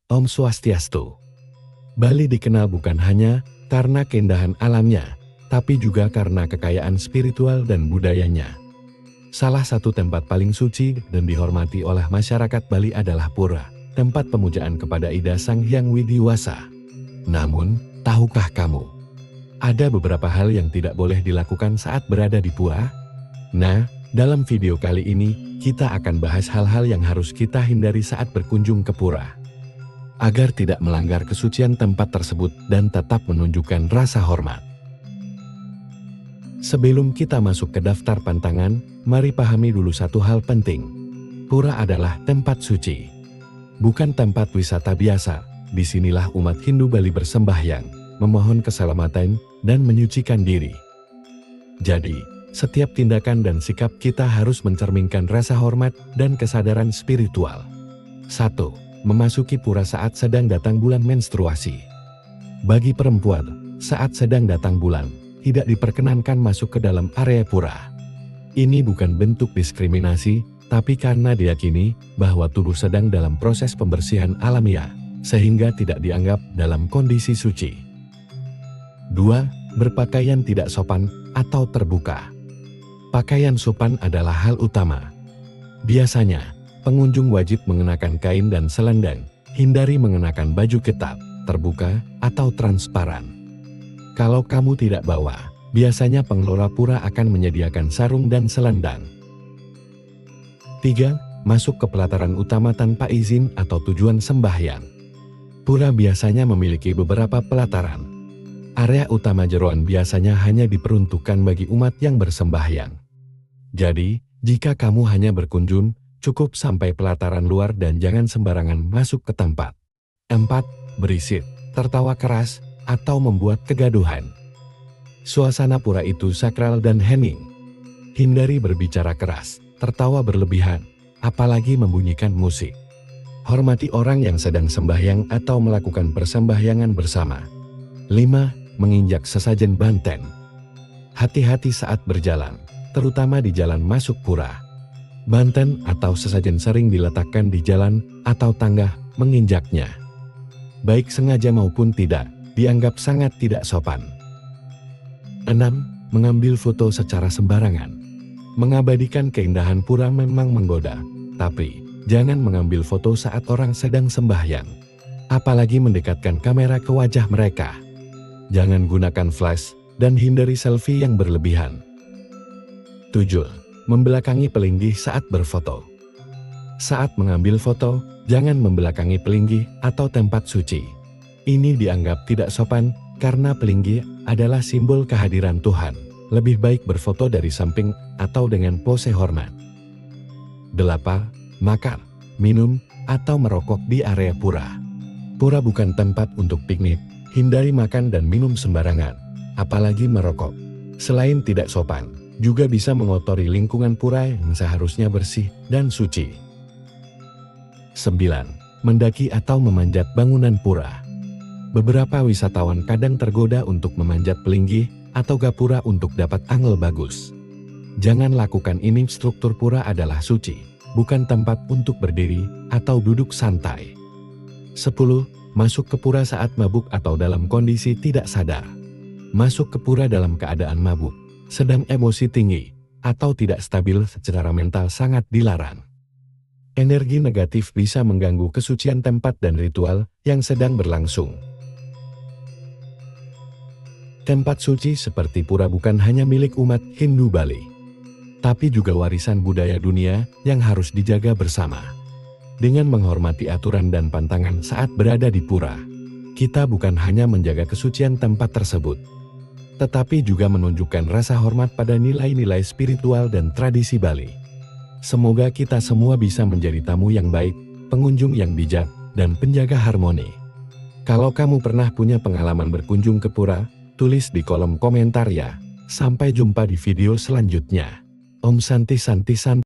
Om Swastiastu. Bali dikenal bukan hanya karena keindahan alamnya, tapi juga karena kekayaan spiritual dan budayanya. Salah satu tempat paling suci dan dihormati oleh masyarakat Bali adalah Pura, tempat pemujaan kepada Ida Sang Hyang Widiwasa. Namun, tahukah kamu, ada beberapa hal yang tidak boleh dilakukan saat berada di Pura? Nah, dalam video kali ini, kita akan bahas hal-hal yang harus kita hindari saat berkunjung ke Pura, agar tidak melanggar kesucian tempat tersebut dan tetap menunjukkan rasa hormat. Sebelum kita masuk ke daftar pantangan, mari pahami dulu satu hal penting. Pura adalah tempat suci, bukan tempat wisata biasa. Disinilah umat Hindu Bali bersembahyang, memohon keselamatan, dan menyucikan diri. Jadi, setiap tindakan dan sikap kita harus mencerminkan rasa hormat dan kesadaran spiritual. 1. Memasuki pura saat sedang datang bulan menstruasi. Bagi perempuan, saat sedang datang bulan, tidak diperkenankan masuk ke dalam area pura. Ini bukan bentuk diskriminasi, tapi karena diyakini bahwa tubuh sedang dalam proses pembersihan alamiah, sehingga tidak dianggap dalam kondisi suci. 2. Berpakaian tidak sopan atau terbuka. Pakaian sopan adalah hal utama. Biasanya, pengunjung wajib mengenakan kain dan selendang, hindari mengenakan baju ketat, terbuka, atau transparan. Kalau kamu tidak bawa, biasanya pengelola pura akan menyediakan sarung dan selendang. 3. Masuk ke pelataran utama tanpa izin atau tujuan sembahyang. Pura biasanya memiliki beberapa pelataran. Area utama jeroan biasanya hanya diperuntukkan bagi umat yang bersembahyang. Jadi, jika kamu hanya berkunjung, cukup sampai pelataran luar dan jangan sembarangan masuk ke tempat. 4. Berisik, tertawa keras, atau membuat kegaduhan. Suasana pura itu sakral dan hening. Hindari berbicara keras, tertawa berlebihan, apalagi membunyikan musik. Hormati orang yang sedang sembahyang atau melakukan persembahyangan bersama. 5. Menginjak sesajen banten. Hati-hati saat berjalan, terutama di jalan masuk pura. Banten atau sesajen sering diletakkan di jalan atau tangga, menginjaknya, baik sengaja maupun tidak, dianggap sangat tidak sopan. 6. Mengambil foto secara sembarangan. Mengabadikan keindahan pura memang menggoda, tapi jangan mengambil foto saat orang sedang sembahyang, apalagi mendekatkan kamera ke wajah mereka. Jangan gunakan flash, dan hindari selfie yang berlebihan. 7. Membelakangi pelinggih saat berfoto. Saat mengambil foto, jangan membelakangi pelinggih atau tempat suci. Ini dianggap tidak sopan karena pelinggih adalah simbol kehadiran Tuhan. Lebih baik berfoto dari samping atau dengan pose hormat. 8. Makan, minum, atau merokok di area pura. Pura bukan tempat untuk piknik. Hindari makan dan minum sembarangan, apalagi merokok. Selain tidak sopan, juga bisa mengotori lingkungan pura yang seharusnya bersih dan suci. 9. Mendaki atau memanjat bangunan pura. Beberapa wisatawan kadang tergoda untuk memanjat pelinggih atau gapura untuk dapat angle bagus. Jangan lakukan ini. Struktur pura adalah suci, bukan tempat untuk berdiri atau duduk santai. 10. Masuk ke pura saat mabuk atau dalam kondisi tidak sadar. Masuk ke pura dalam keadaan mabuk, sedang emosi tinggi, atau tidak stabil secara mental sangat dilarang. Energi negatif bisa mengganggu kesucian tempat dan ritual yang sedang berlangsung. Tempat suci seperti pura bukan hanya milik umat Hindu Bali, tapi juga warisan budaya dunia yang harus dijaga bersama. Dengan menghormati aturan dan pantangan saat berada di pura, kita bukan hanya menjaga kesucian tempat tersebut, tetapi juga menunjukkan rasa hormat pada nilai-nilai spiritual dan tradisi Bali. Semoga kita semua bisa menjadi tamu yang baik, pengunjung yang bijak, dan penjaga harmoni. Kalau kamu pernah punya pengalaman berkunjung ke pura, tulis di kolom komentar ya. Sampai jumpa di video selanjutnya. Om Santi Santi Santi.